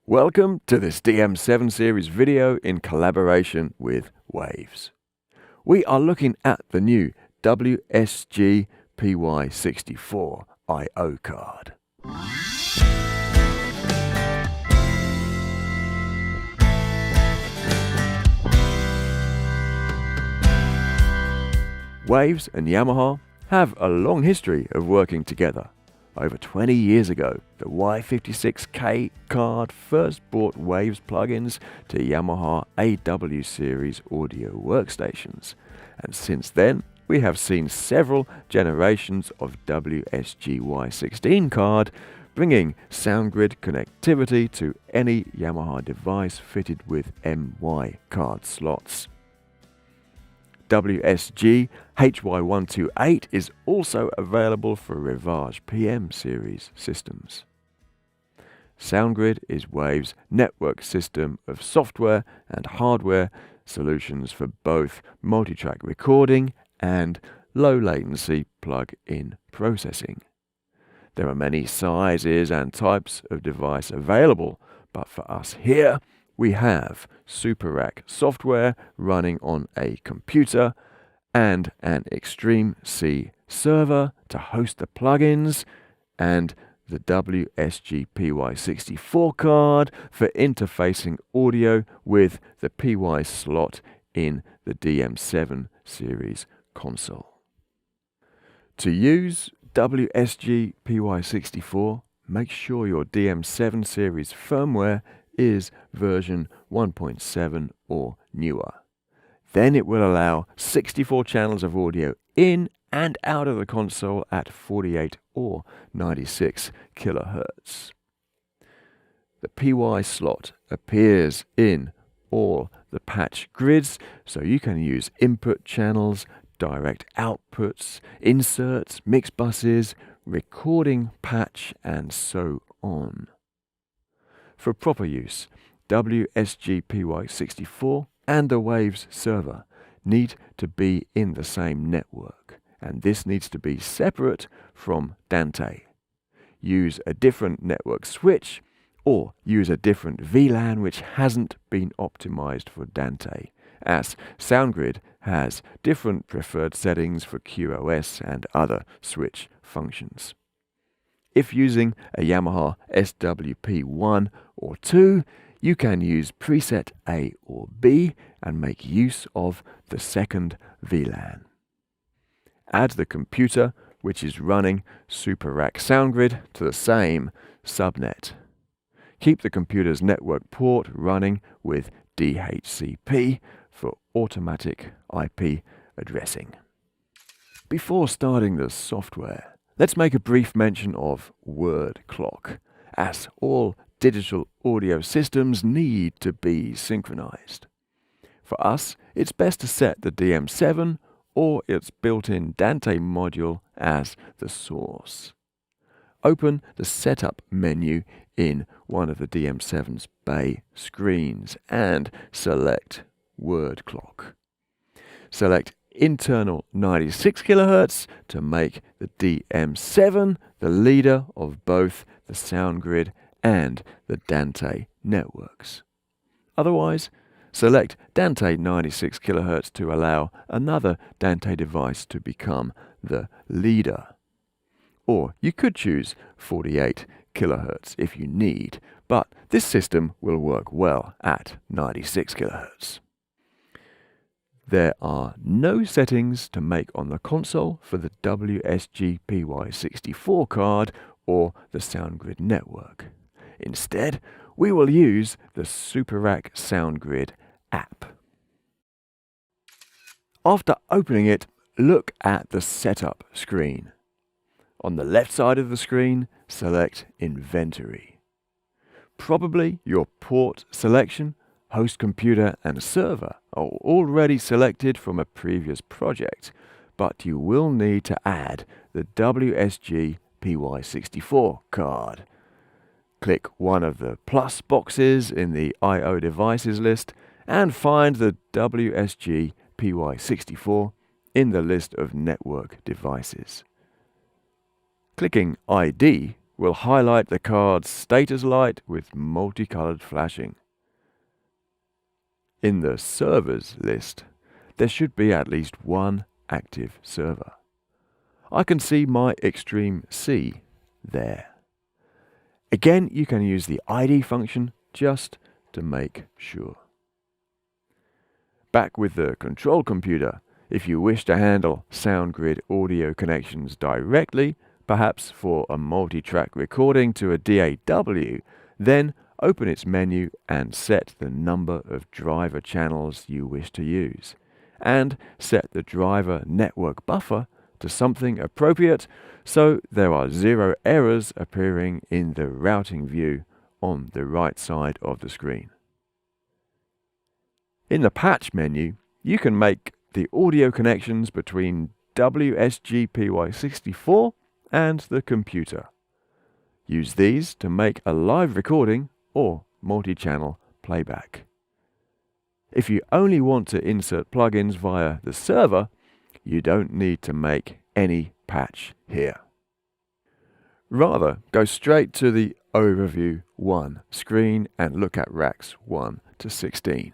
Welcome to this DM7 series video in collaboration with Waves. We are looking at the new WSG PY64 I/O card. Waves and Yamaha have a long history of working together. Over 20 years ago, the Y56K card first brought Waves plugins to Yamaha AW series audio workstations, and since then we have seen several generations of WSG Y16 card bringing SoundGrid connectivity to any Yamaha device fitted with MY card slots. WSG HY128 is also available for Rivage PM series systems. SoundGrid is Waves' network system of software and hardware solutions for both multitrack recording and low latency plug-in processing. There are many sizes and types of device available, but for us here, we have SuperRack software running on a computer and an Extreme C server to host the plugins, and the WSG PY64 card for interfacing audio with the PY slot in the DM7 series console. To use WSG PY64, make sure your DM7 series firmware is version 1.7 or newer. Then it will allow 64 channels of audio in and out of the console at 48 or 96 kHz. The PY slot appears in all the patch grids, so you can use input channels, direct outputs, inserts, mix buses, recording patch, and so on. For proper use, WSG PY64 and the Waves server need to be in the same network, and this needs to be separate from Dante. Use a different network switch or use a different VLAN which hasn't been optimized for Dante, as SoundGrid has different preferred settings for QoS and other switch functions. If using a Yamaha SWP1 or 2, you can use preset A or B and make use of the second VLAN. Add the computer which is running SuperRack SoundGrid to the same subnet. Keep the computer's network port running with DHCP for automatic IP addressing. Before starting the software, let's make a brief mention of word clock, as all digital audio systems need to be synchronized. For us, it's best to set the DM7 or its built-in Dante module as the source. Open the Setup menu in one of the DM7's bay screens and select Word Clock. Select internal 96 kHz to make the DM7 the leader of both the SoundGrid and the Dante networks. Otherwise, select Dante 96 kHz to allow another Dante device to become the leader. Or you could choose 48 kHz if you need, but this system will work well at 96 kHz. There are no settings to make on the console for the WSG PY64 card or the SoundGrid network. Instead, we will use the SuperRack SoundGrid app. After opening it, look at the setup screen. On the left side of the screen, select Inventory. Probably your port selection, host computer and server are already selected from a previous project, but you will need to add the WSG PY64 card. Click one of the plus boxes in the I/O devices list and find the WSG PY64 in the list of network devices. Clicking ID will highlight the card's status light with multicolored flashing. In the servers list, there should be at least one active server. I can see my Extreme C there. Again, you can use the ID function just to make sure. Back with the control computer, if you wish to handle SoundGrid audio connections directly, perhaps for a multi-track recording to a DAW, then open its menu and set the number of driver channels you wish to use, and set the driver network buffer to something appropriate so there are 0 errors appearing in the routing view on the right side of the screen. In the patch menu, you can make the audio connections between WSG PY64 and the computer. Use these to make a live recording or multi-channel playback. If you only want to insert plugins via the server, you don't need to make any patch here. Rather, go straight to the Overview 1 screen and look at racks 1 to 16.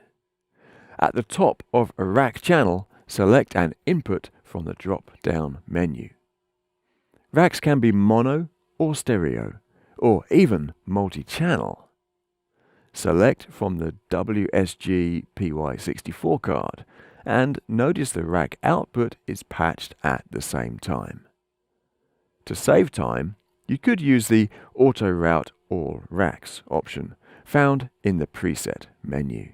At the top of a rack channel, select an input from the drop-down menu. Racks can be mono or stereo, or even multi-channel. Select from the WSG PY64 card, and notice the rack output is patched at the same time. To save time, you could use the Auto Route All Racks option found in the Preset menu.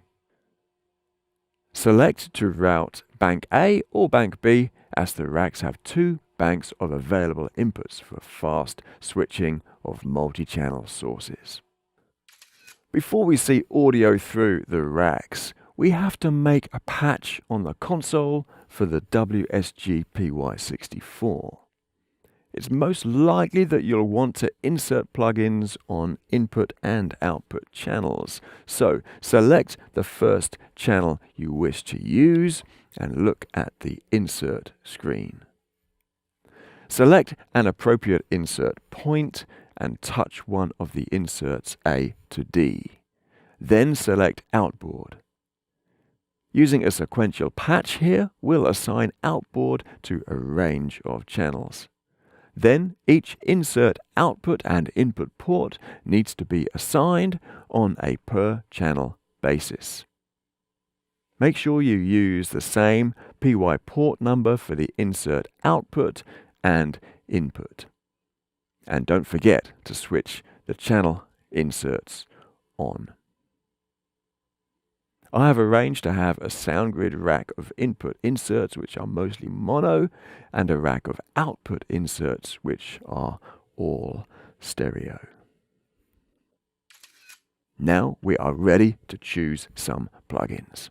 Select to route Bank A or Bank B, as the racks have 2 banks of available inputs for fast switching of multi-channel sources. Before we see audio through the racks, we have to make a patch on the console for the WSG PY64. It's most likely that you'll want to insert plugins on input and output channels. So select the first channel you wish to use and look at the insert screen. Select an appropriate insert point and touch one of the inserts A to D. Then select Outboard. Using a sequential patch here, we'll assign Outboard to a range of channels. Then each insert output and input port needs to be assigned on a per channel basis. Make sure you use the same PY port number for the insert output and input. And don't forget to switch the channel inserts on. I have arranged to have a SoundGrid rack of input inserts which are mostly mono and a rack of output inserts which are all stereo. Now we are ready to choose some plugins.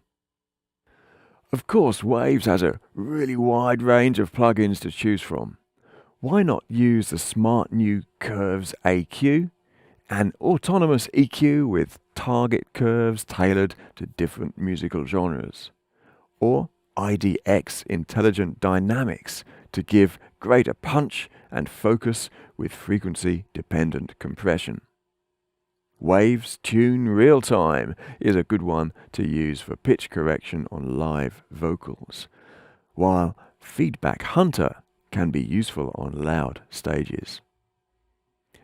Of course, Waves has a really wide range of plugins to choose from. Why not use the smart new Curves AQ? An autonomous EQ with target curves tailored to different musical genres. Or IDX Intelligent Dynamics to give greater punch and focus with frequency-dependent compression. Waves Tune Real Time is a good one to use for pitch correction on live vocals, while Feedback Hunter can be useful on loud stages.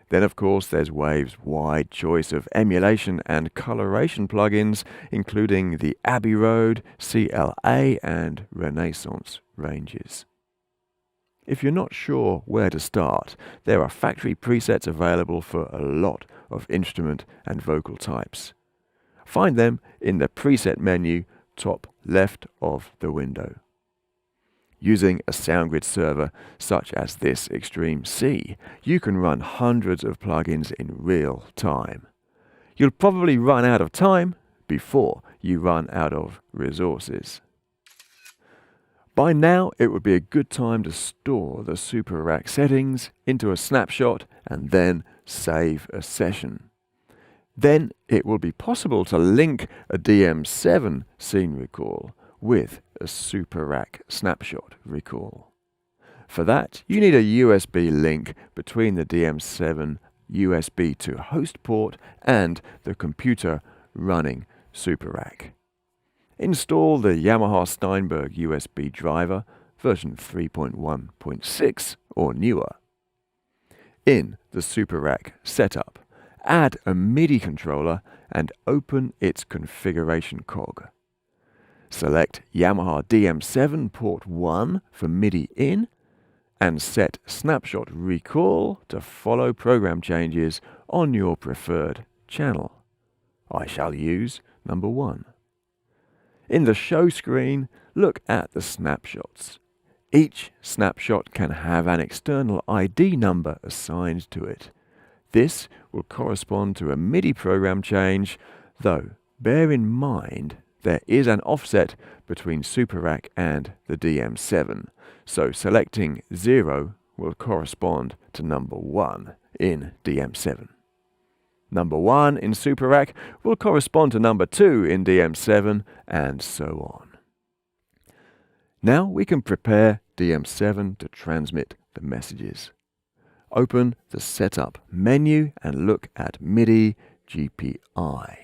Then, of course, there's Waves' wide choice of emulation and coloration plugins, including the Abbey Road, CLA, and Renaissance ranges. If you're not sure where to start, there are factory presets available for a lot of instrument and vocal types. Find them in the preset menu, top left of the window. Using a SoundGrid server such as this Extreme C, you can run hundreds of plugins in real time. You'll probably run out of time before you run out of resources. By now, it would be a good time to store the SuperRack settings into a snapshot and then save a session. Then it will be possible to link a DM7 scene recall with a SuperRack snapshot recall. For that, you need a USB link between the DM7 USB to host port and the computer running SuperRack. Install the Yamaha Steinberg USB driver version 3.1.6 or newer. In the SuperRack setup, add a MIDI controller and open its configuration cog. Select Yamaha DM7 port 1 for MIDI in and set Snapshot Recall to follow program changes on your preferred channel. I shall use number 1. In the show screen, look at the snapshots. Each snapshot can have an external ID number assigned to it. This will correspond to a MIDI program change, though bear in mind there is an offset between SuperRack and the DM7, so selecting 0 will correspond to number 1 in DM7. Number 1 in SuperRack will correspond to number 2 in DM7, and so on. Now we can prepare DM7 to transmit the messages. Open the Setup menu and look at MIDI GPI.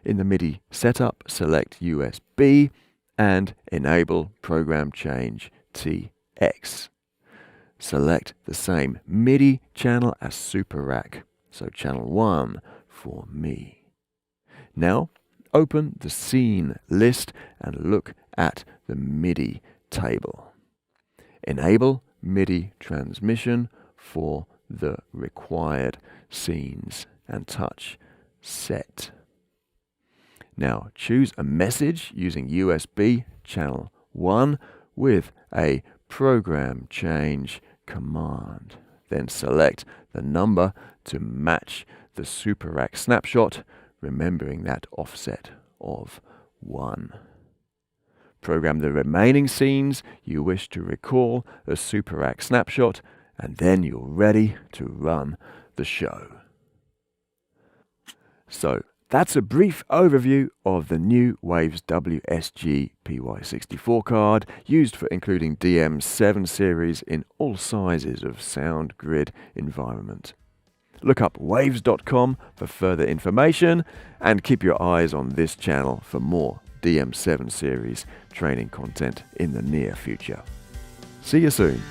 In the MIDI setup, select USB and enable Program Change TX. Select the same MIDI channel as SuperRack, so channel 1 for me. Now open the scene list and look at the MIDI table. Enable MIDI transmission for the required scenes and touch Set. Now choose a message using USB channel 1 with a program change command. Then select the number to match the SuperRack snapshot, remembering that offset of 1. Program the remaining scenes you wish to recall a SuperRack snapshot, and then you're ready to run the show. So, that's a brief overview of the new Waves WSG PY64 card, used for including DM7 series in all sizes of SoundGrid environment. Look up waves.com for further information, and keep your eyes on this channel for more DM7 series training content in the near future. See you soon.